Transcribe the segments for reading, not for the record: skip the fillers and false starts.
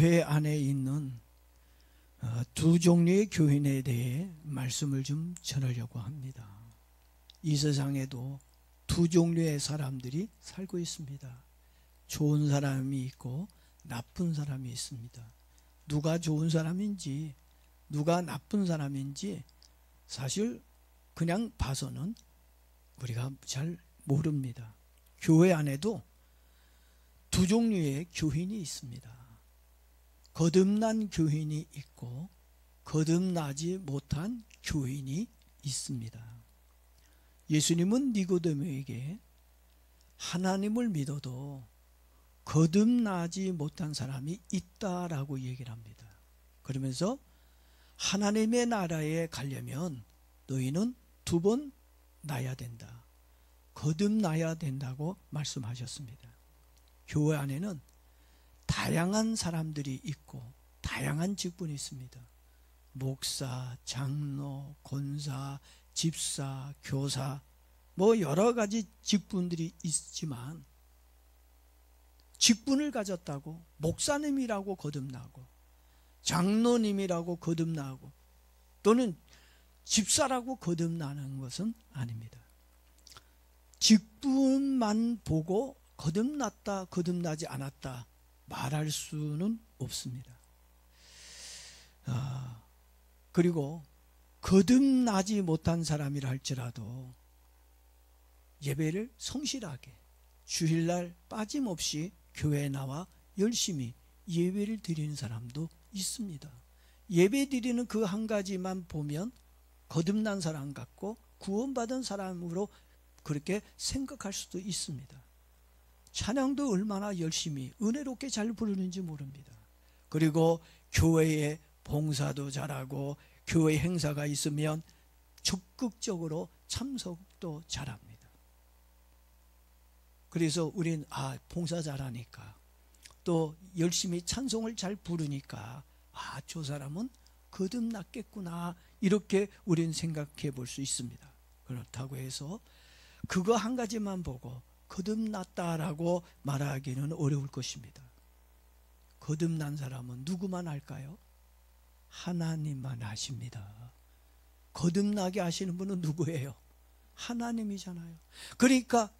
교회 안에 있는 두 종류의 교인에 대해 말씀을 좀 전하려고 합니다. 이 세상에도 두 종류의 사람들이 살고 있습니다. 좋은 사람이 있고 나쁜 사람이 있습니다. 누가 좋은 사람인지 누가 나쁜 사람인지 사실 그냥 봐서는 우리가 잘 모릅니다. 교회 안에도 두 종류의 교인이 있습니다. 거듭난 교인이 있고 거듭나지 못한 교인이 있습니다. 예수님은 니고데모에게 하나님을 믿어도 거듭나지 못한 사람이 있다라고 얘기를 합니다. 그러면서 하나님의 나라에 가려면 너희는 2번 나야 된다. 거듭나야 된다고 말씀하셨습니다. 교회 안에는 다양한 사람들이 있고 다양한 직분이 있습니다. 목사, 장로, 권사, 집사, 교사 뭐 여러 가지 직분들이 있지만 직분을 가졌다고 목사님이라고 거듭나고 장로님이라고 거듭나고 또는 집사라고 거듭나는 것은 아닙니다. 직분만 보고 거듭났다 거듭나지 않았다 말할 수는 없습니다. 그리고 거듭나지 못한 사람이라 할지라도 예배를 성실하게 주일날 빠짐없이 교회에 나와 열심히 예배를 드리는 사람도 있습니다. 예배 드리는 그 한 가지만 보면 거듭난 사람 같고 구원받은 사람으로 그렇게 생각할 수도 있습니다. 찬양도 얼마나 열심히 은혜롭게 잘 부르는지 모릅니다. 그리고 교회에 봉사도 잘하고 교회 행사가 있으면 적극적으로 참석도 잘합니다. 그래서 우린 봉사 잘하니까 또 열심히 찬송을 잘 부르니까 저 사람은 거듭났겠구나 이렇게 우린 생각해 볼 수 있습니다. 그렇다고 해서 그거 한 가지만 보고 거듭났다라고 말하기는 어려울 것입니다. 거듭난 사람은 누구만 알까요? 하나님만 아십니다. 거듭나게 하시는 분은 누구예요? 하나님이잖아요. 그러니까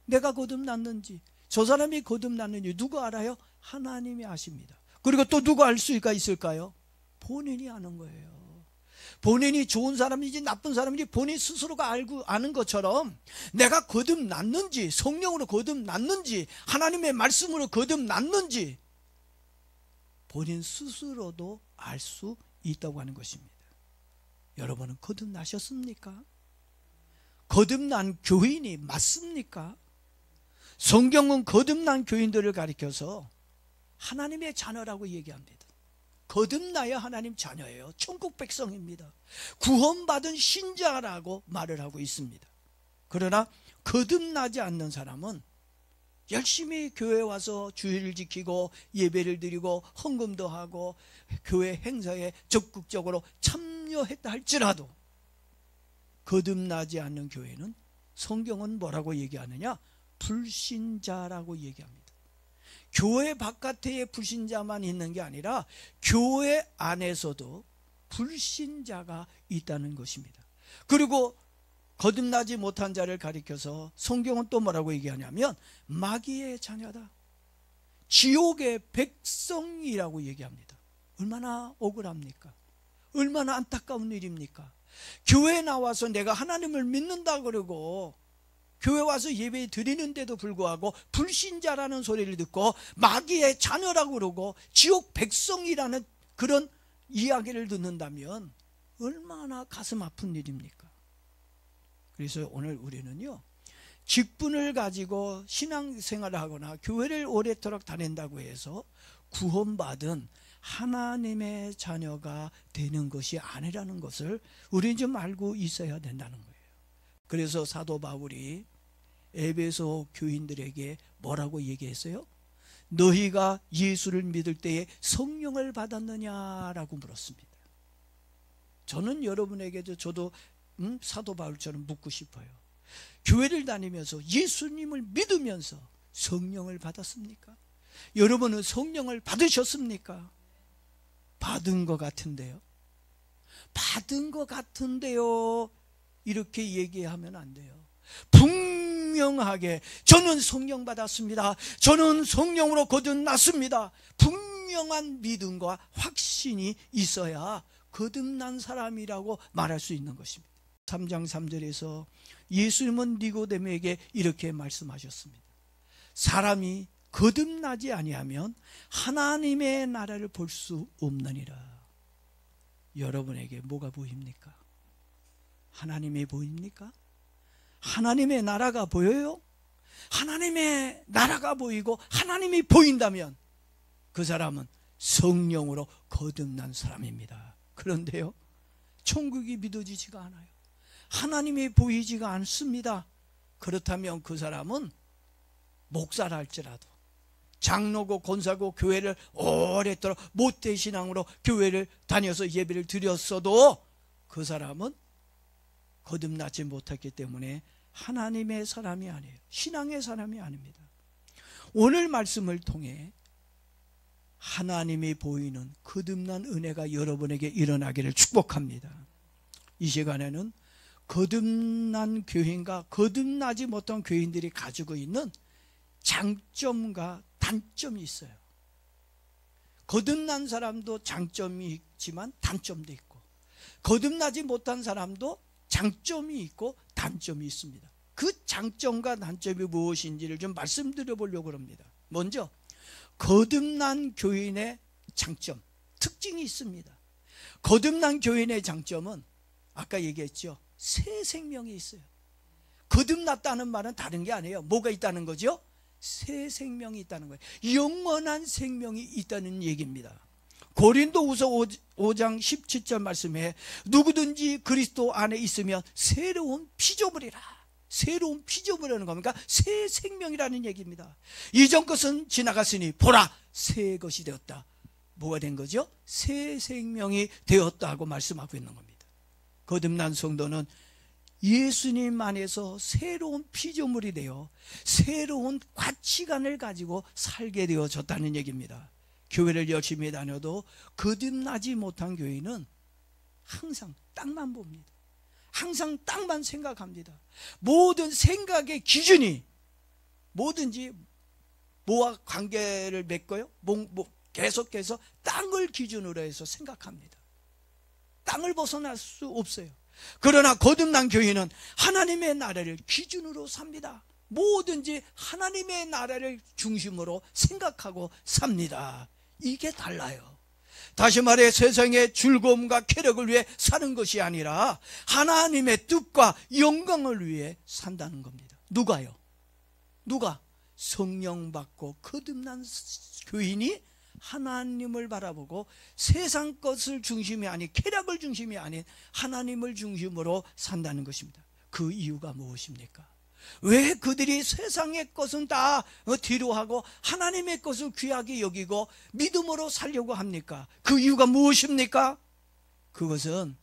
내가 거듭났는지 저 사람이 거듭났는지 누구 알아요? 하나님이 아십니다. 그리고 또 누가 알 수가 있을까요? 본인이 아는 거예요. 본인이 좋은 사람인지 나쁜 사람인지 본인 스스로가 아는 것처럼 내가 거듭났는지 성령으로 거듭났는지 하나님의 말씀으로 거듭났는지 본인 스스로도 알 수 있다고 하는 것입니다. 여러분은 거듭나셨습니까? 거듭난 교인이 맞습니까? 성경은 거듭난 교인들을 가리켜서 하나님의 자녀라고 얘기합니다. 거듭나야 하나님 자녀예요. 천국 백성입니다. 구원받은 신자라고 말을 하고 있습니다. 그러나 거듭나지 않는 사람은 열심히 교회에 와서 주일을 지키고 예배를 드리고 헌금도 하고 교회 행사에 적극적으로 참여했다 할지라도 거듭나지 않는 교회는 성경은 뭐라고 얘기하느냐? 불신자라고 얘기합니다. 교회 바깥에 불신자만 있는 게 아니라 교회 안에서도 불신자가 있다는 것입니다. 그리고 거듭나지 못한 자를 가리켜서 성경은 또 뭐라고 얘기하냐면 마귀의 자녀다, 지옥의 백성이라고 얘기합니다. 얼마나 억울합니까? 얼마나 안타까운 일입니까? 교회에 나와서 내가 하나님을 믿는다 그러고 교회 와서 예배 드리는데도 불구하고 불신자라는 소리를 듣고 마귀의 자녀라고 그러고 지옥 백성이라는 그런 이야기를 듣는다면 얼마나 가슴 아픈 일입니까? 그래서 오늘 우리는요, 직분을 가지고 신앙생활을 하거나 교회를 오래도록 다닌다고 해서 구원받은 하나님의 자녀가 되는 것이 아니라는 것을 우리는 좀 알고 있어야 된다는 거예요. 그래서 사도 바울이 에베소 교인들에게 뭐라고 얘기했어요? 너희가 예수를 믿을 때에 성령을 받았느냐라고 물었습니다. 저는 여러분에게도 저도 사도 바울처럼 묻고 싶어요. 교회를 다니면서 예수님을 믿으면서 성령을 받았습니까? 여러분은 성령을 받으셨습니까? 받은 것 같은데요. 받은 것 같은데요. 이렇게 얘기하면 안 돼요. 분명하게 저는 성령 받았습니다. 저는 성령으로 거듭났습니다. 분명한 믿음과 확신이 있어야 거듭난 사람이라고 말할 수 있는 것입니다. 3장 3절에서 예수님은 니고데모에게 이렇게 말씀하셨습니다. 사람이 거듭나지 아니하면 하나님의 나라를 볼 수 없느니라. 여러분에게 뭐가 보입니까? 하나님이 보입니까? 하나님의 나라가 보여요? 하나님의 나라가 보이고 하나님이 보인다면 그 사람은 성령으로 거듭난 사람입니다. 그런데요, 천국이 믿어지지가 않아요. 하나님이 보이지가 않습니다. 그렇다면 그 사람은 목사라 할지라도, 장로고 권사고 교회를 오랫도록 모태신앙으로 교회를 다녀서 예배를 드렸어도 그 사람은 거듭나지 못했기 때문에 하나님의 사람이 아니에요. 신앙의 사람이 아닙니다. 오늘 말씀을 통해 하나님이 보이는 거듭난 은혜가 여러분에게 일어나기를 축복합니다. 이 시간에는 거듭난 교인과 거듭나지 못한 교인들이 가지고 있는 장점과 단점이 있어요. 거듭난 사람도 장점이 있지만 단점도 있고, 거듭나지 못한 사람도 장점이 있고 단점이 있습니다. 그 장점과 단점이 무엇인지를 좀 말씀드려 보려고 합니다. 먼저 거듭난 교인의 장점, 특징이 있습니다. 거듭난 교인의 장점은 아까 얘기했죠. 새 생명이 있어요. 거듭났다는 말은 다른 게 아니에요. 뭐가 있다는 거죠? 새 생명이 있다는 거예요. 영원한 생명이 있다는 얘기입니다. 고린도후서 5장 17절 말씀에 누구든지 그리스도 안에 있으면 새로운 피조물이라. 새로운 피조물이라는 겁니까? 새 생명이라는 얘기입니다. 이전 것은 지나갔으니 보라 새 것이 되었다. 뭐가 된 거죠? 새 생명이 되었다고 말씀하고 있는 겁니다. 거듭난 성도는 예수님 안에서 새로운 피조물이 되어 새로운 가치관을 가지고 살게 되어졌다는 얘기입니다. 교회를 열심히 다녀도 거듭나지 못한 교인은 항상 땅만 봅니다. 항상 땅만 생각합니다. 모든 생각의 기준이 뭐든지 뭐와 관계를 맺고요, 계속해서 땅을 기준으로 해서 생각합니다. 땅을 벗어날 수 없어요. 그러나 거듭난 교인은 하나님의 나라를 기준으로 삽니다. 뭐든지 하나님의 나라를 중심으로 생각하고 삽니다. 이게 달라요. 다시 말해 세상의 즐거움과 쾌락을 위해 사는 것이 아니라 하나님의 뜻과 영광을 위해 산다는 겁니다. 누가요? 누가? 성령 받고 거듭난 교인이 하나님을 바라보고 세상 것을 중심이 아닌, 쾌락을 중심이 아닌 하나님을 중심으로 산다는 것입니다. 그 이유가 무엇입니까? 왜 그들이 세상의 것은 다 뒤로 하고 하나님의 것을 귀하게 여기고 믿음으로 살려고 합니까? 그 이유가 무엇입니까? 그것은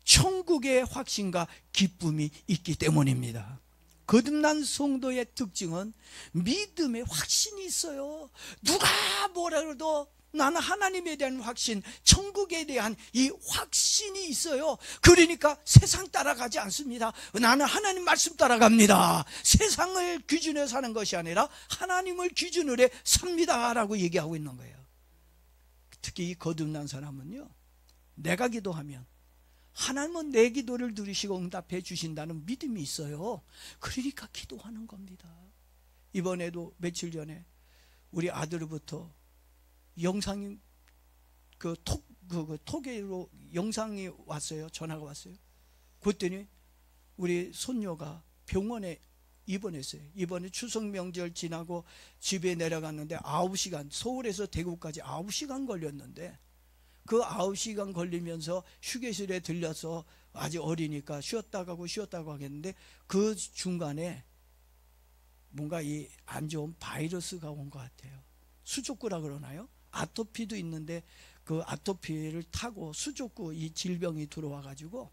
천국의 확신과 기쁨이 있기 때문입니다. 거듭난 성도의 특징은 믿음의 확신이 있어요. 누가 뭐라 그래도 나는 하나님에 대한 확신, 천국에 대한 이 확신이 있어요. 그러니까 세상 따라가지 않습니다. 나는 하나님 말씀 따라갑니다. 세상을 기준으로 사는 것이 아니라 하나님을 기준으로 해 삽니다 라고 얘기하고 있는 거예요. 특히 이 거듭난 사람은요, 내가 기도하면 하나님은 내 기도를 들으시고 응답해 주신다는 믿음이 있어요. 그러니까 기도하는 겁니다. 이번에도 며칠 전에 우리 아들로부터 영상이 톡으로 영상이 왔어요. 전화가 왔어요. 그랬더니 우리 손녀가 병원에 입원했어요. 이번에 추석 명절 지나고 집에 내려갔는데 9시간, 서울에서 대구까지 9시간 걸렸는데 그 9시간 걸리면서 휴게실에 들려서 아직 어리니까 쉬었다 가고 하겠는데 그 중간에 뭔가 이 안 좋은 바이러스가 온 것 같아요. 수족구라 그러나요? 아토피도 있는데 그 아토피를 타고 수족구 이 질병이 들어와 가지고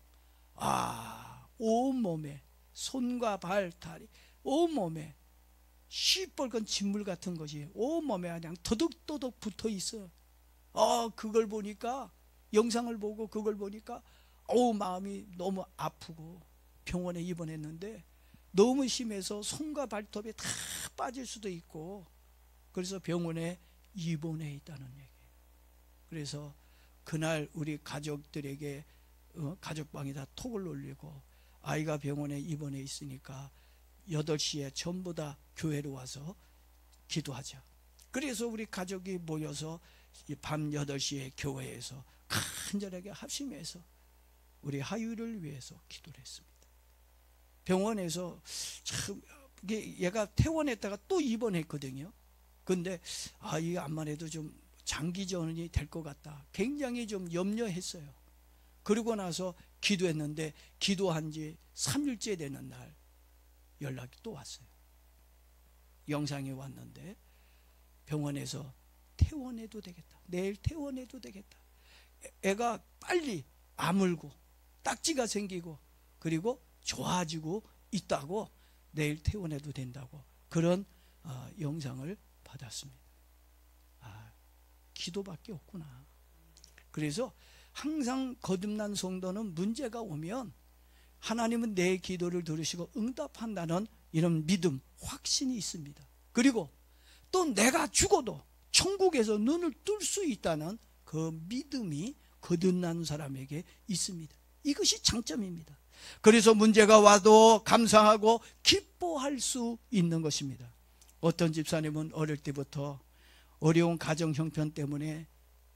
온몸에 손과 발, 다리, 온몸에 시뻘건 진물 같은 것이 온몸에 그냥 더덕더덕 붙어 있어. 그걸 보니까, 영상을 보고 그걸 보니까 마음이 너무 아프고 병원에 입원했는데 너무 심해서 손과 발톱이 다 빠질 수도 있고, 그래서 병원에 입원해 있다는 얘기예요. 그래서 그날 우리 가족들에게 가족방에다 톡을 올리고, 아이가 병원에 입원해 있으니까 8시에 전부 다 교회로 와서 기도하자. 그래서 우리 가족이 모여서 밤 8시에 교회에서 간절하게 합심해서 우리 하유를 위해서 기도를 했습니다. 병원에서 참 얘가 퇴원했다가 또 입원했거든요. 근데 이 암만 해도 좀 장기전이 될 것 같다, 굉장히 좀 염려했어요. 그러고 나서 기도했는데 기도한 지 3일째 되는 날 연락이 또 왔어요. 영상이 왔는데 병원에서 퇴원해도 되겠다, 내일 퇴원해도 되겠다, 애가 빨리 아물고 딱지가 생기고 그리고 좋아지고 있다고, 내일 퇴원해도 된다고, 그런 영상을 받았습니다. 기도밖에 없구나. 그래서 항상 거듭난 성도는 문제가 오면 하나님은 내 기도를 들으시고 응답한다는 이런 믿음, 확신이 있습니다. 그리고 또 내가 죽어도 천국에서 눈을 뜰 수 있다는 그 믿음이 거듭난 사람에게 있습니다. 이것이 장점입니다. 그래서 문제가 와도 감사하고 기뻐할 수 있는 것입니다. 어떤 집사님은 어릴 때부터 어려운 가정 형편 때문에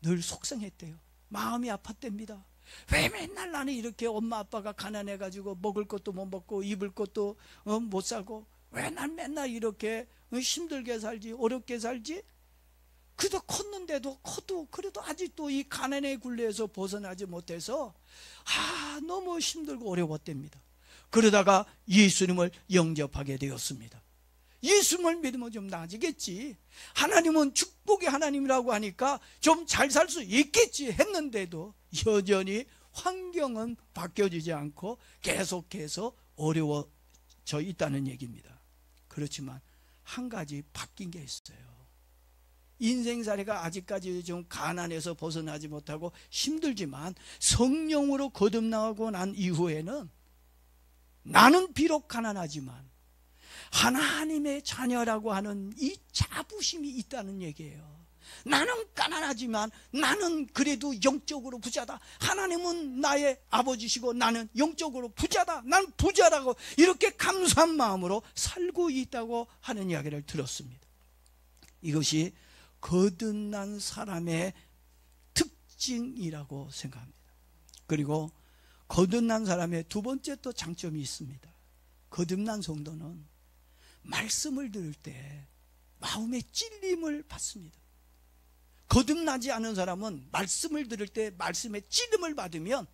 늘 속상했대요. 마음이 아팠답니다. 왜 맨날 나는 이렇게 엄마 아빠가 가난해가지고 먹을 것도 못 먹고 입을 것도 못 사고, 왜 난 맨날 이렇게 힘들게 살지, 어렵게 살지? 그래도 컸는데도 커도 그래도 아직도 이 가난의 굴레에서 벗어나지 못해서 너무 힘들고 어려웠답니다. 그러다가 예수님을 영접하게 되었습니다. 예수님을 믿으면 좀 나아지겠지, 하나님은 축복의 하나님이라고 하니까 좀 잘 살 수 있겠지 했는데도 여전히 환경은 바뀌어지지 않고 계속해서 어려워져 있다는 얘기입니다. 그렇지만 한 가지 바뀐 게 있어요. 인생살이가 아직까지 좀 가난해서 벗어나지 못하고 힘들지만 성령으로 거듭나고 난 이후에는 나는 비록 가난하지만 하나님의 자녀라고 하는 이 자부심이 있다는 얘기예요. 나는 가난하지만 나는 그래도 영적으로 부자다, 하나님은 나의 아버지시고 나는 영적으로 부자다, 난 부자라고 이렇게 감사한 마음으로 살고 있다고 하는 이야기를 들었습니다. 이것이 거듭난 사람의 특징이라고 생각합니다. 그리고 거듭난 사람의 두 번째 또 장점이 있습니다. 거듭난 성도는 말씀을 들을 때 마음의 찔림을 받습니다. 거듭나지 않은 사람은 말씀을 들을 때 말씀의 찔림을 받으면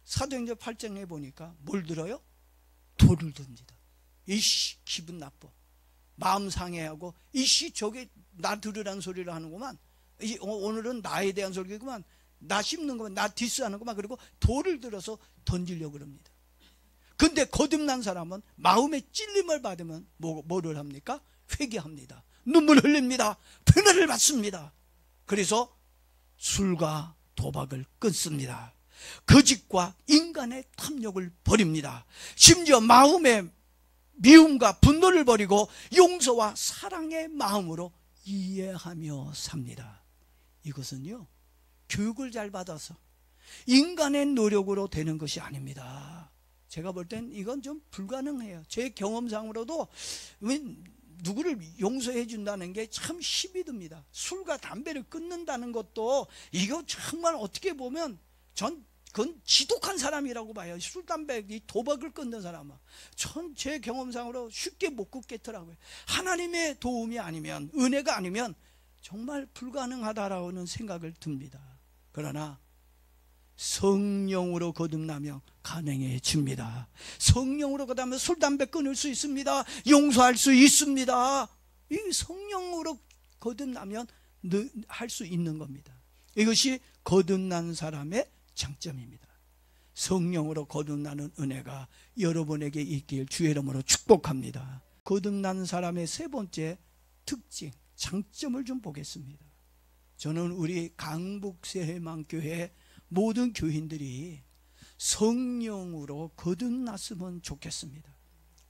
사도행전 8장에 보니까 뭘 들어요? 돌을 듭니다. 이씨 기분 나빠, 마음 상해하고, 이씨 저게 나 들으라는 소리를 하는구만, 오늘은 나에 대한 소리구만, 나 씹는 거만, 나 디스하는 거만, 그리고 돌을 들어서 던지려고 합니다. 근데 거듭난 사람은 마음의 찔림을 받으면 뭐를 합니까? 회개합니다. 눈물 흘립니다. 변화를 받습니다. 그래서 술과 도박을 끊습니다. 거짓과 인간의 탐욕을 버립니다. 심지어 마음의 미움과 분노를 버리고 용서와 사랑의 마음으로 이해하며 삽니다. 이것은요, 교육을 잘 받아서 인간의 노력으로 되는 것이 아닙니다. 제가 볼 땐 이건 좀 불가능해요. 제 경험상으로도 누구를 용서해 준다는 게 참 힘이 듭니다. 술과 담배를 끊는다는 것도 이거 정말 어떻게 보면 그건 지독한 사람이라고 봐요. 술, 담배, 이 도박을 끊는 사람은 전 제 경험상으로 쉽게 못 끊겠더라고요. 하나님의 도움이 아니면, 은혜가 아니면 정말 불가능하다라는 생각을 듭니다. 그러나 성령으로 거듭나면 가능해집니다. 성령으로 거듭나면 술, 담배 끊을 수 있습니다. 용서할 수 있습니다. 이 성령으로 거듭나면 할 수 있는 겁니다. 이것이 거듭난 사람의 장점입니다. 성령으로 거듭나는 은혜가 여러분에게 있길 주의 이름으로 축복합니다. 거듭난 사람의 세 번째 특징, 장점을 좀 보겠습니다. 저는 우리 강북새해망교회 모든 교인들이 성령으로 거듭났으면 좋겠습니다.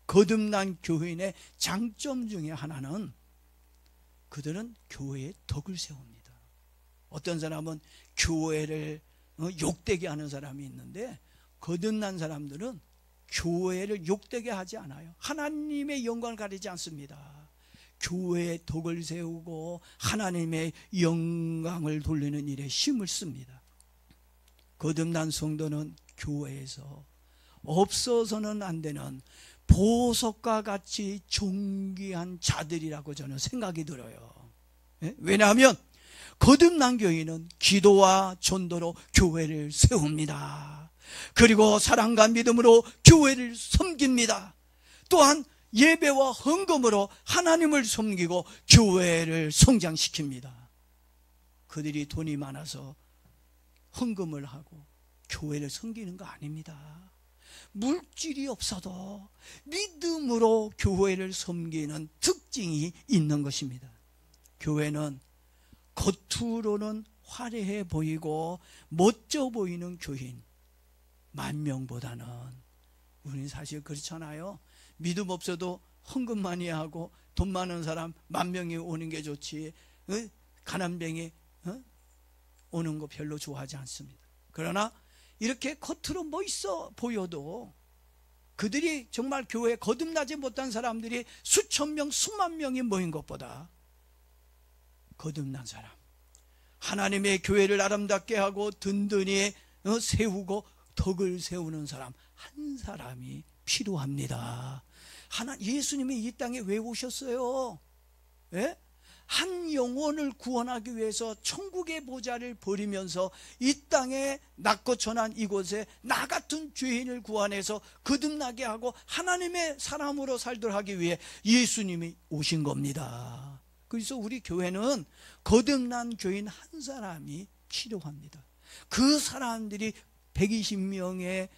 거듭난 교인의 장점 중에 하나는 그들은 교회의 덕을 세웁니다. 어떤 사람은 교회를 욕되게 하는 사람이 있는데, 거듭난 사람들은 교회를 욕되게 하지 않아요. 하나님의 영광을 가리지 않습니다. 교회의 덕을 세우고 하나님의 영광을 돌리는 일에 힘을 씁니다. 거듭난 성도는 교회에서 없어서는 안 되는 보석과 같이 존귀한 자들이라고 저는 생각이 들어요. 왜냐하면 거듭난 교인은 기도와 전도로 교회를 세웁니다. 그리고 사랑과 믿음으로 교회를 섬깁니다. 또한 예배와 헌금으로 하나님을 섬기고 교회를 성장시킵니다. 그들이 돈이 많아서 헌금을 하고 교회를 섬기는 거 아닙니다. 물질이 없어도 믿음으로 교회를 섬기는 특징이 있는 것입니다. 교회는 겉으로는 화려해 보이고 멋져 보이는 교인 10,000명보다는, 우리는 사실 그렇잖아요. 믿음 없어도 헌금 많이 하고 돈 많은 사람 10,000명이 오는 게 좋지, 가난뱅이 오는 거 별로 좋아하지 않습니다. 그러나 이렇게 겉으로 멋있어 보여도 그들이 정말 교회에 거듭나지 못한 사람들이 수천 명, 수만 명이 모인 것보다 거듭난 사람, 하나님의 교회를 아름답게 하고 든든히 세우고 덕을 세우는 사람 한 사람이 필요합니다. 예수님이 이 땅에 왜 오셨어요? 예? 한 영혼을 구원하기 위해서 천국의 보좌를 버리면서 이 땅에 낮고 천한 이곳에 나 같은 죄인을 구원해서 거듭나게 하고 하나님의 사람으로 살도록 하기 위해 예수님이 오신 겁니다. 그래서 우리 교회는 거듭난 교인 한 사람이 필요합니다. 그 사람들이 120명의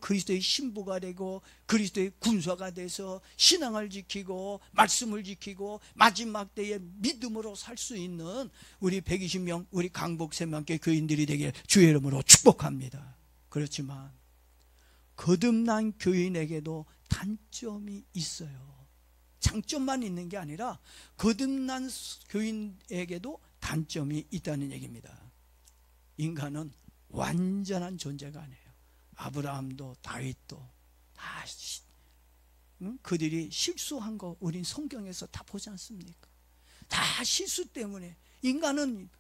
그리스도의 신부가 되고 그리스도의 군사가 돼서 신앙을 지키고 말씀을 지키고 마지막 때에 믿음으로 살 수 있는 우리 120명 우리 강북새망교회 교인들이 되길 주의 이름으로 축복합니다. 그렇지만 거듭난 교인에게도 단점이 있어요. 장점만 있는 게 아니라 거듭난 교인에게도 단점이 있다는 얘기입니다. 인간은 완전한 존재가 아니에요. 아브라함도 다윗도 다 그들이 실수한 거 우린 성경에서 다 보지 않습니까? 다 실수 때문에 인간은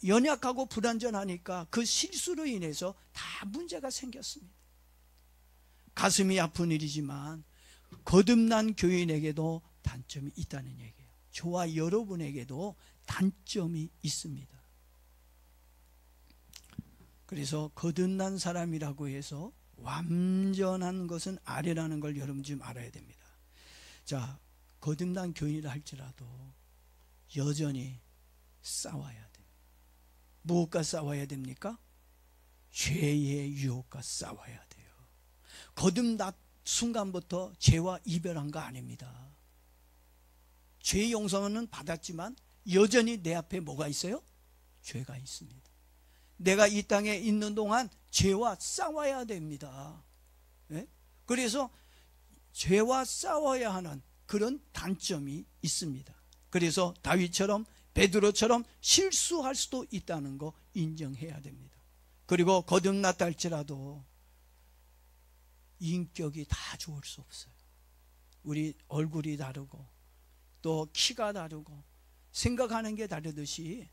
연약하고 불완전하니까 그 실수로 인해서 다 문제가 생겼습니다. 가슴이 아픈 일이지만 거듭난 교인에게도 단점이 있다는 얘기예요. 저와 여러분에게도 단점이 있습니다. 그래서 거듭난 사람이라고 해서 완전한 것은 아니라는 걸 여러분 좀 알아야 됩니다. 자, 거듭난 교인이라 할지라도 여전히 싸워야 됩니다. 무엇과 싸워야 됩니까? 죄의 유혹과 싸워야 돼요. 거듭난 순간부터 죄와 이별한 거 아닙니다. 죄 용서는 받았지만 여전히 내 앞에 뭐가 있어요? 죄가 있습니다. 내가 이 땅에 있는 동안 죄와 싸워야 됩니다. 네? 그래서 죄와 싸워야 하는 그런 단점이 있습니다. 그래서 다윗처럼 베드로처럼 실수할 수도 있다는 거 인정해야 됩니다. 그리고 거듭났다 할지라도 인격이 다 좋을 수 없어요. 우리 얼굴이 다르고 또 키가 다르고 생각하는 게 다르듯이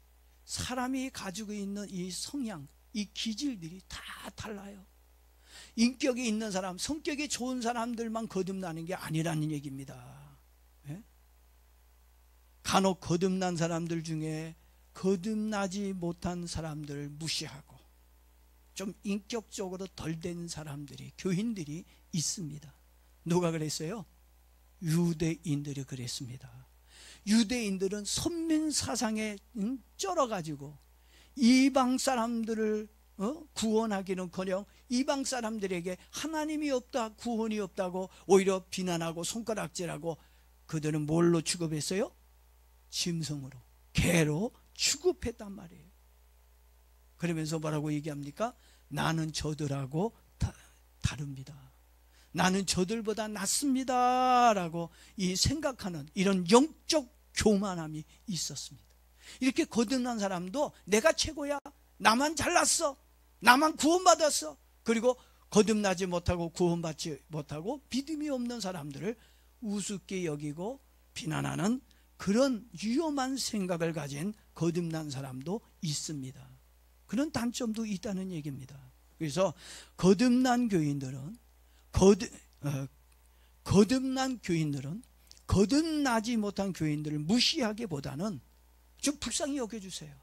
사람이 가지고 있는 이 성향, 이 기질들이 다 달라요. 인격이 있는 사람, 성격이 좋은 사람들만 거듭나는 게 아니라는 얘기입니다. 예? 간혹 거듭난 사람들 중에 거듭나지 못한 사람들을 무시하고 좀 인격적으로 덜 된 사람들이, 교인들이 있습니다. 누가 그랬어요? 유대인들이 그랬습니다. 유대인들은 선민 사상에 쩔어가지고 이방 사람들을 구원하기는커녕 이방 사람들에게 하나님이 없다, 구원이 없다고 오히려 비난하고 손가락질하고 그들은 뭘로 취급했어요? 짐승으로, 개로 취급했단 말이에요. 그러면서 뭐라고 얘기합니까? 나는 저들하고 다릅니다. 나는 저들보다 낫습니다 라고 이 생각하는 이런 영적 교만함이 있었습니다. 이렇게 거듭난 사람도 내가 최고야, 나만 잘났어, 나만 구원받았어, 그리고 거듭나지 못하고 구원받지 못하고 믿음이 없는 사람들을 우습게 여기고 비난하는 그런 위험한 생각을 가진 거듭난 사람도 있습니다. 그런 단점도 있다는 얘기입니다. 그래서 거듭난 교인들은 거듭나지 못한 교인들을 무시하기보다는 좀 불쌍히 여겨주세요.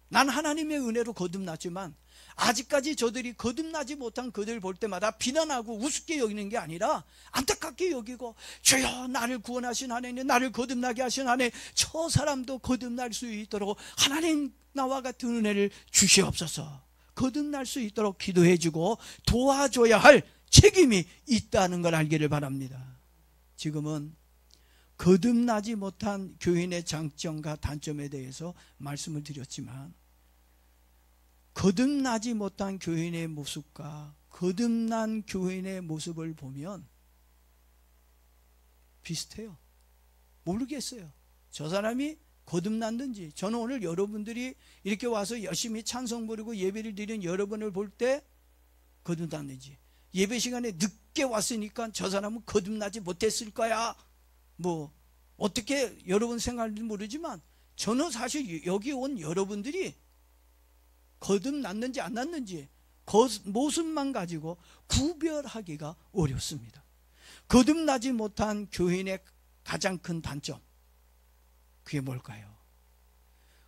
난 하나님의 은혜로 거듭났지만 아직까지 저들이 거듭나지 못한 그들 볼 때마다 비난하고 우습게 여기는 게 아니라 안타깝게 여기고, 주여 나를 구원하신 하나님, 나를 거듭나게 하신 하나님, 저 사람도 거듭날 수 있도록 하나님 나와 같은 은혜를 주시옵소서. 거듭날 수 있도록 기도해주고 도와줘야 할 책임이 있다는 걸 알기를 바랍니다. 지금은 거듭나지 못한 교인의 장점과 단점에 대해서 말씀을 드렸지만, 거듭나지 못한 교인의 모습과 거듭난 교인의 모습을 보면 비슷해요. 모르겠어요. 저 사람이 거듭났는지. 저는 오늘 여러분들이 이렇게 와서 열심히 찬송 부르고 예배를 드리는 여러분을 볼 때 거듭났는지, 예배 시간에 늦게 왔으니까 저 사람은 거듭나지 못했을 거야, 뭐 어떻게 여러분 생각할지 모르지만, 저는 사실 여기 온 여러분들이 거듭났는지 안 났는지 모습만 가지고 구별하기가 어렵습니다. 거듭나지 못한 교인의 가장 큰 단점, 그게 뭘까요?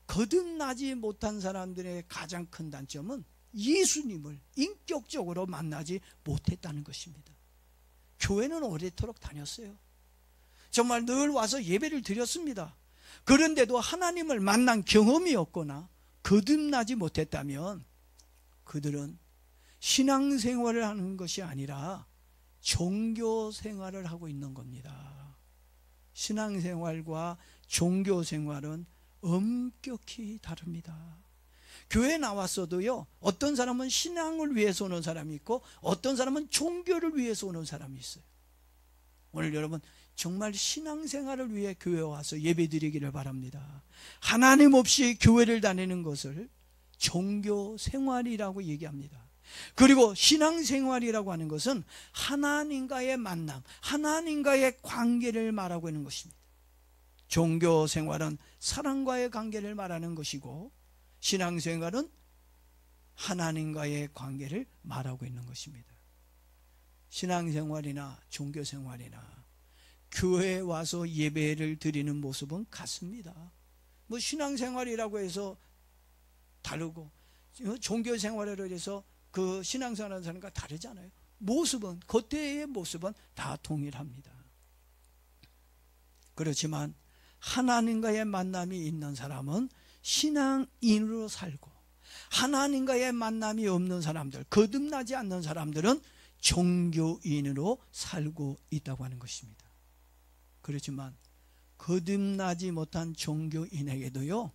거듭나지 못한 사람들의 가장 큰 단점은 예수님을 인격적으로 만나지 못했다는 것입니다. 교회는 오래도록 다녔어요. 정말 늘 와서 예배를 드렸습니다. 그런데도 하나님을 만난 경험이 없거나 거듭나지 못했다면 그들은 신앙생활을 하는 것이 아니라 종교생활을 하고 있는 겁니다. 신앙생활과 종교생활은 엄격히 다릅니다. 교회에 나왔어도요, 어떤 사람은 신앙을 위해서 오는 사람이 있고 어떤 사람은 종교를 위해서 오는 사람이 있어요. 오늘 여러분 정말 신앙생활을 위해 교회에 와서 예배드리기를 바랍니다. 하나님 없이 교회를 다니는 것을 종교생활이라고 얘기합니다. 그리고 신앙생활이라고 하는 것은 하나님과의 만남, 하나님과의 관계를 말하고 있는 것입니다. 종교생활은 사람과의 관계를 말하는 것이고, 신앙생활은 하나님과의 관계를 말하고 있는 것입니다. 신앙생활이나 종교생활이나 교회에 와서 예배를 드리는 모습은 같습니다. 뭐 신앙생활이라고 해서 다르고 종교생활이라고 해서 그 신앙생활하는 사람과 다르잖아요. 모습은, 겉에의 모습은 다 동일합니다. 그렇지만 하나님과의 만남이 있는 사람은 신앙인으로 살고, 하나님과의 만남이 없는 사람들, 거듭나지 않는 사람들은 종교인으로 살고 있다고 하는 것입니다. 그렇지만 거듭나지 못한 종교인에게도요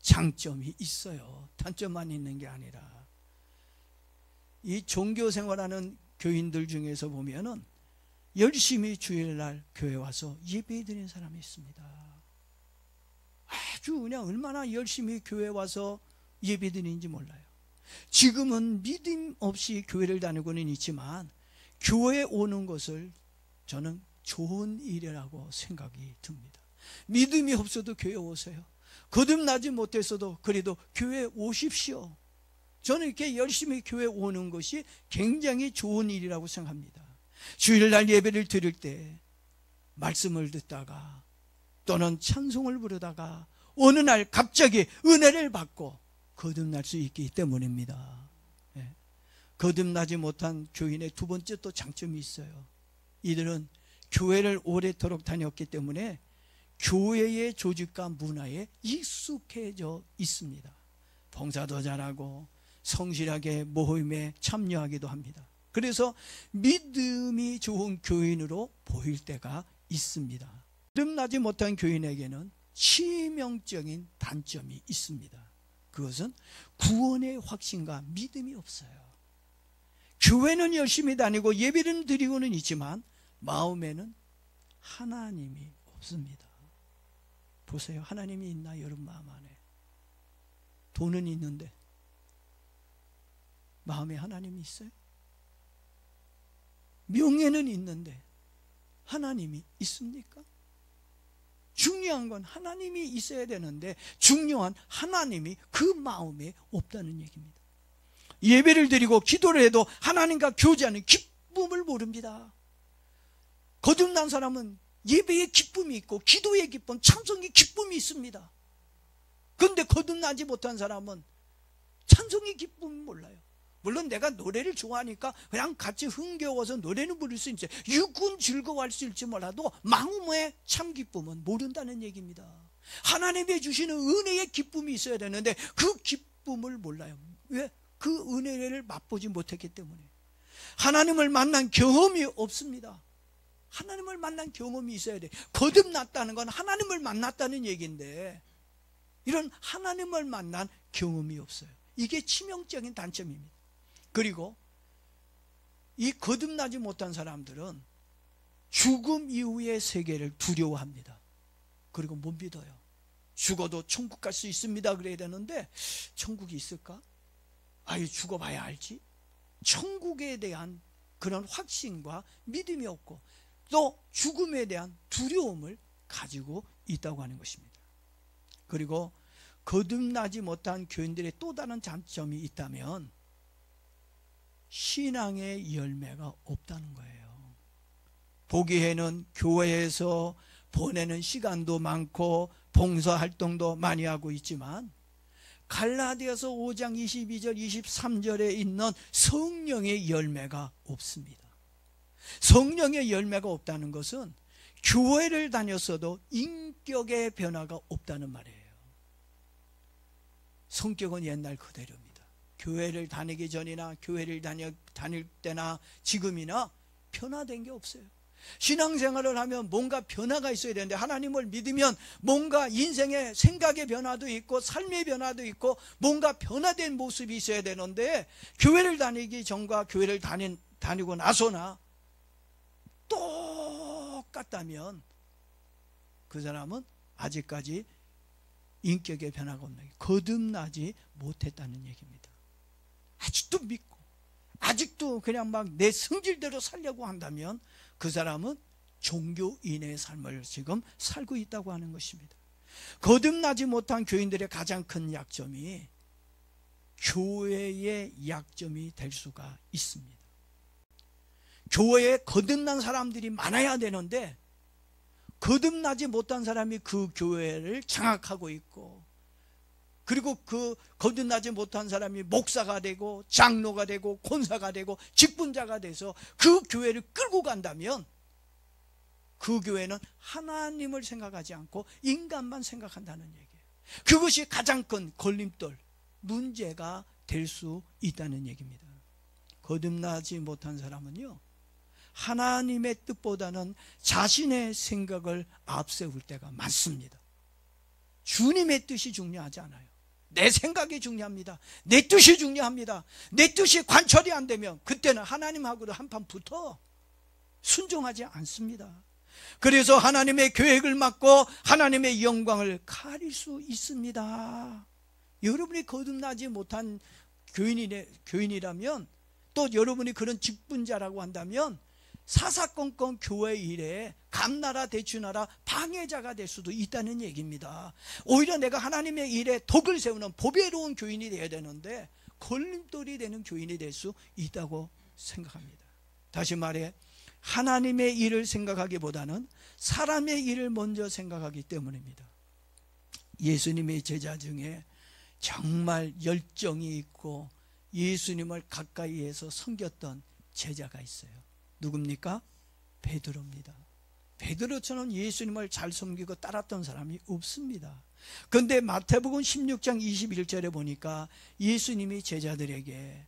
장점이 있어요. 단점만 있는 게 아니라, 이 종교생활하는 교인들 중에서 보면은 열심히 주일날 교회 와서 예배 드리는 사람이 있습니다. 아주 그냥 얼마나 열심히 교회 와서 예배 드리는지 몰라요. 지금은 믿음 없이 교회를 다니고는 있지만 교회에 오는 것을 저는 좋은 일이라고 생각이 듭니다. 믿음이 없어도 교회 오세요. 거듭나지 못했어도 그래도 교회 오십시오. 저는 이렇게 열심히 교회 오는 것이 굉장히 좋은 일이라고 생각합니다. 주일날 예배를 드릴 때 말씀을 듣다가 또는 찬송을 부르다가 어느 날 갑자기 은혜를 받고 거듭날 수 있기 때문입니다. 거듭나지 못한 교인의 두 번째 또 장점이 있어요. 이들은 교회를 오래도록 다녔기 때문에 교회의 조직과 문화에 익숙해져 있습니다. 봉사도 잘하고 성실하게 모임에 참여하기도 합니다. 그래서 믿음이 좋은 교인으로 보일 때가 있습니다. 거듭나지 못한 교인에게는 치명적인 단점이 있습니다. 그것은 구원의 확신과 믿음이 없어요. 교회는 열심히 다니고 예배는 드리고는 있지만 마음에는 하나님이 없습니다. 보세요. 하나님이 있나 여러분 마음 안에? 돈은 있는데 마음에 하나님이 있어요? 명예는 있는데 하나님이 있습니까? 중요한 건 하나님이 있어야 되는데 중요한 하나님이 그 마음에 없다는 얘기입니다. 예배를 드리고 기도를 해도 하나님과 교제하는 기쁨을 모릅니다. 거듭난 사람은 예배의 기쁨이 있고 기도의 기쁨, 찬송의 기쁨이 있습니다. 그런데 거듭나지 못한 사람은 찬송의 기쁨을 몰라요. 물론 내가 노래를 좋아하니까 그냥 같이 흥겨워서 노래는 부를 수 있지, 육군 즐거워할 수 있을지 몰라도 마음의 참 기쁨은 모른다는 얘기입니다. 하나님이 주시는 은혜의 기쁨이 있어야 되는데 그 기쁨을 몰라요. 왜? 그 은혜를 맛보지 못했기 때문에. 하나님을 만난 경험이 없습니다. 하나님을 만난 경험이 있어야 돼. 거듭났다는 건 하나님을 만났다는 얘기인데 이런 하나님을 만난 경험이 없어요. 이게 치명적인 단점입니다. 그리고 이 거듭나지 못한 사람들은 죽음 이후의 세계를 두려워합니다. 그리고 못 믿어요. 죽어도 천국 갈 수 있습니다 그래야 되는데 천국이 있을까? 아유, 죽어봐야 알지. 천국에 대한 그런 확신과 믿음이 없고 또 죽음에 대한 두려움을 가지고 있다고 하는 것입니다. 그리고 거듭나지 못한 교인들의 또 다른 장점이 있다면 신앙의 열매가 없다는 거예요. 보기에는 교회에서 보내는 시간도 많고 봉사활동도 많이 하고 있지만 갈라디아서 5장 22절 23절에 있는 성령의 열매가 없습니다. 성령의 열매가 없다는 것은 교회를 다녔어도 인격의 변화가 없다는 말이에요. 성격은 옛날 그대로입니다. 교회를 다니기 전이나 교회를 다닐 때나 지금이나 변화된 게 없어요. 신앙생활을 하면 뭔가 변화가 있어야 되는데 하나님을 믿으면 뭔가 인생의 생각의 변화도 있고 삶의 변화도 있고 뭔가 변화된 모습이 있어야 되는데 교회를 다니기 전과 교회를 다니고 나서나 똑같다면 그 사람은 아직까지 인격의 변화가 없는, 거듭나지 못했다는 얘기입니다. 아직도 믿고 아직도 그냥 막 내 성질대로 살려고 한다면 그 사람은 종교인의 삶을 지금 살고 있다고 하는 것입니다. 거듭나지 못한 교인들의 가장 큰 약점이 교회의 약점이 될 수가 있습니다. 교회에 거듭난 사람들이 많아야 되는데 거듭나지 못한 사람이 그 교회를 장악하고 있고 그리고 그 거듭나지 못한 사람이 목사가 되고 장로가 되고 권사가 되고 직분자가 돼서 그 교회를 끌고 간다면 그 교회는 하나님을 생각하지 않고 인간만 생각한다는 얘기예요. 그것이 가장 큰 걸림돌, 문제가 될 수 있다는 얘기입니다. 거듭나지 못한 사람은요, 하나님의 뜻보다는 자신의 생각을 앞세울 때가 많습니다. 주님의 뜻이 중요하지 않아요. 내 생각이 중요합니다. 내 뜻이 중요합니다. 내 뜻이 관철이 안 되면 그때는 하나님하고도 한판 붙어 순종하지 않습니다. 그래서 하나님의 계획을 막고 하나님의 영광을 가릴 수 있습니다. 여러분이 거듭나지 못한 교인이라면 또 여러분이 그런 직분자라고 한다면 사사건건 교회 일에 감나라 대추나라 방해자가 될 수도 있다는 얘기입니다. 오히려 내가 하나님의 일에 덕을 세우는 보배로운 교인이 되어야 되는데 걸림돌이 되는 교인이 될 수 있다고 생각합니다. 다시 말해 하나님의 일을 생각하기보다는 사람의 일을 먼저 생각하기 때문입니다. 예수님의 제자 중에 정말 열정이 있고 예수님을 가까이에서 섬겼던 제자가 있어요. 누굽니까? 베드로입니다. 베드로처럼 예수님을 잘 섬기고 따랐던 사람이 없습니다. 그런데 마태복음 16장 21절에 보니까 예수님이 제자들에게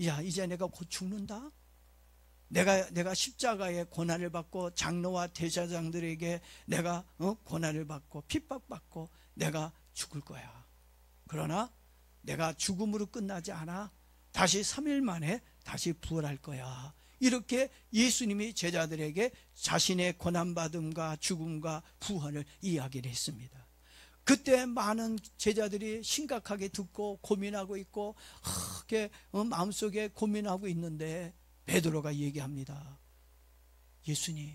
야, 이제 내가 곧 죽는다? 내가 십자가의 고난을 받고 장로와 대제사장들에게 내가 고난을 받고 핍박받고 내가 죽을 거야. 그러나 내가 죽음으로 끝나지 않아. 다시 3일 만에 다시 부활할 거야. 이렇게 예수님이 제자들에게 자신의 고난받음과 죽음과 부활을 이야기를 했습니다. 그때 많은 제자들이 심각하게 듣고 고민하고 있고 그렇게 마음속에 고민하고 있는데 베드로가 얘기합니다. 예수님,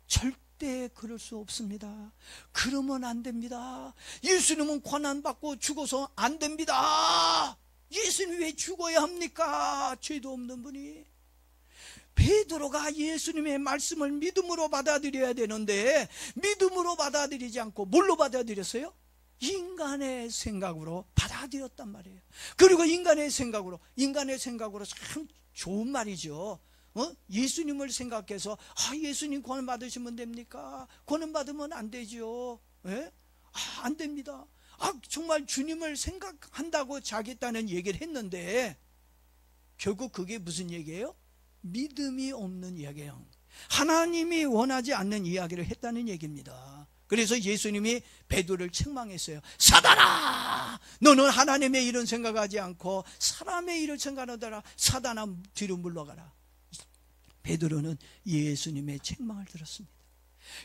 절대 그럴 수 없습니다. 그러면 안 됩니다. 예수님은 고난받고 죽어서 안 됩니다. 예수님이 왜 죽어야 합니까? 죄도 없는 분이. 베드로가 예수님의 말씀을 믿음으로 받아들여야 되는데 믿음으로 받아들이지 않고 뭘로 받아들였어요? 인간의 생각으로 받아들였단 말이에요. 그리고 인간의 생각으로 참 좋은 말이죠. 예수님을 생각해서 예수님 고난 받으시면 됩니까? 고난 받으면 안 되죠. 예? 안 됩니다. 정말 주님을 생각한다고 자기 딴은 얘기를 했는데 결국 그게 무슨 얘기예요? 믿음이 없는 이야기예요. 하나님이 원하지 않는 이야기를 했다는 얘기입니다. 그래서 예수님이 베드로를 책망했어요. 사단아, 너는 하나님의 일은 생각하지 않고 사람의 일을 생각하더라. 사단아, 뒤로 물러가라. 베드로는 예수님의 책망을 들었습니다.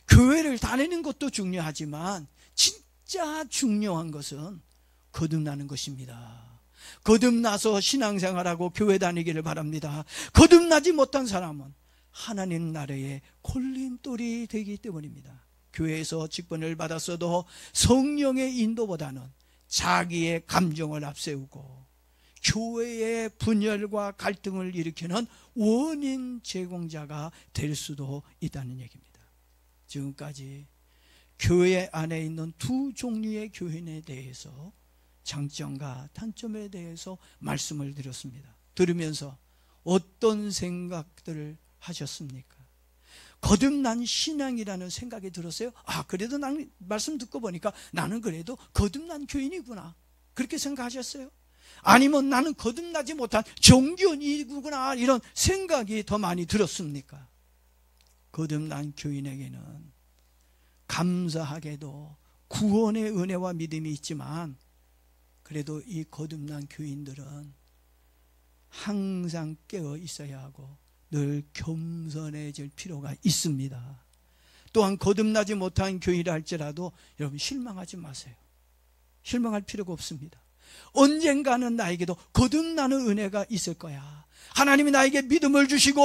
교회를 다니는 것도 중요하지만 진짜 중요한 것은 거듭나는 것입니다. 거듭나서 신앙생활하고 교회 다니기를 바랍니다. 거듭나지 못한 사람은 하나님 나라의 걸림돌이 되기 때문입니다. 교회에서 직분을 받았어도 성령의 인도보다는 자기의 감정을 앞세우고 교회의 분열과 갈등을 일으키는 원인 제공자가 될 수도 있다는 얘기입니다. 지금까지 교회 안에 있는 두 종류의 교인에 대해서 장점과 단점에 대해서 말씀을 드렸습니다. 들으면서 어떤 생각들을 하셨습니까? 거듭난 신앙이라는 생각이 들었어요? 그래도 나는 말씀 듣고 보니까 나는 그래도 거듭난 교인이구나, 그렇게 생각하셨어요? 아니면 나는 거듭나지 못한 정교인이구나, 이런 생각이 더 많이 들었습니까? 거듭난 교인에게는 감사하게도 구원의 은혜와 믿음이 있지만 그래도 이 거듭난 교인들은 항상 깨어 있어야 하고 늘 겸손해질 필요가 있습니다. 또한 거듭나지 못한 교인이라 할지라도 여러분 실망하지 마세요. 실망할 필요가 없습니다. 언젠가는 나에게도 거듭나는 은혜가 있을 거야. 하나님이 나에게 믿음을 주시고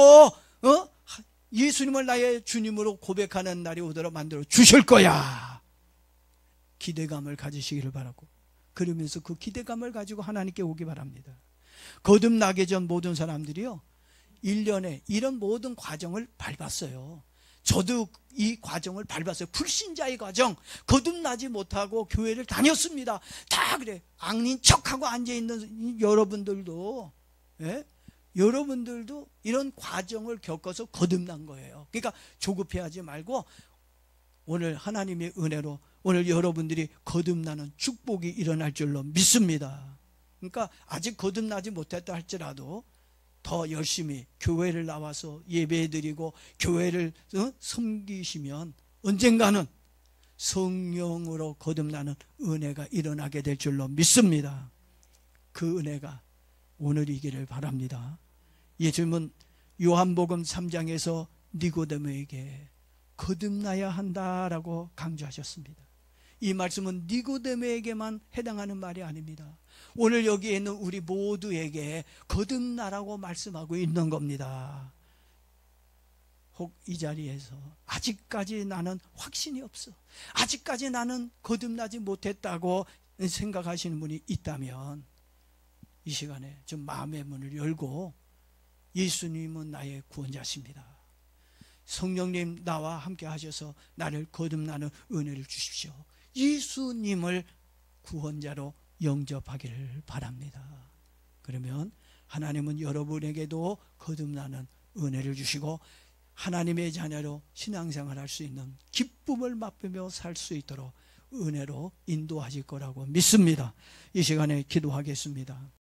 예수님을 나의 주님으로 고백하는 날이 오도록 만들어 주실 거야. 기대감을 가지시기를 바라고, 그러면서 그 기대감을 가지고 하나님께 오기 바랍니다. 거듭나기 전 모든 사람들이요 1년에 이런 모든 과정을 밟았어요. 저도 이 과정을 밟았어요. 불신자의 과정. 거듭나지 못하고 교회를 다녔습니다. 다 그래. 악인 척하고 앉아있는 여러분들도 여러분들도 이런 과정을 겪어서 거듭난 거예요. 그러니까 조급해하지 말고 오늘 하나님의 은혜로 오늘 여러분들이 거듭나는 축복이 일어날 줄로 믿습니다. 그러니까 아직 거듭나지 못했다 할지라도 더 열심히 교회를 나와서 예배드리고 교회를 섬기시면 언젠가는 성령으로 거듭나는 은혜가 일어나게 될 줄로 믿습니다. 그 은혜가 오늘이기를 바랍니다. 예수님은 요한복음 3장에서 니고데모에게 거듭나야 한다라고 강조하셨습니다. 이 말씀은 니고데모에게만 해당하는 말이 아닙니다. 오늘 여기에 있는 우리 모두에게 거듭나라고 말씀하고 있는 겁니다. 혹 이 자리에서 아직까지 나는 확신이 없어, 아직까지 나는 거듭나지 못했다고 생각하시는 분이 있다면 이 시간에 좀 마음의 문을 열고 예수님은 나의 구원자십니다. 성령님 나와 함께 하셔서 나를 거듭나는 은혜를 주십시오. 예수님을 구원자로 영접하기를 바랍니다. 그러면 하나님은 여러분에게도 거듭나는 은혜를 주시고 하나님의 자녀로 신앙생활할 수 있는 기쁨을 맛보며 살 수 있도록 은혜로 인도하실 거라고 믿습니다. 이 시간에 기도하겠습니다.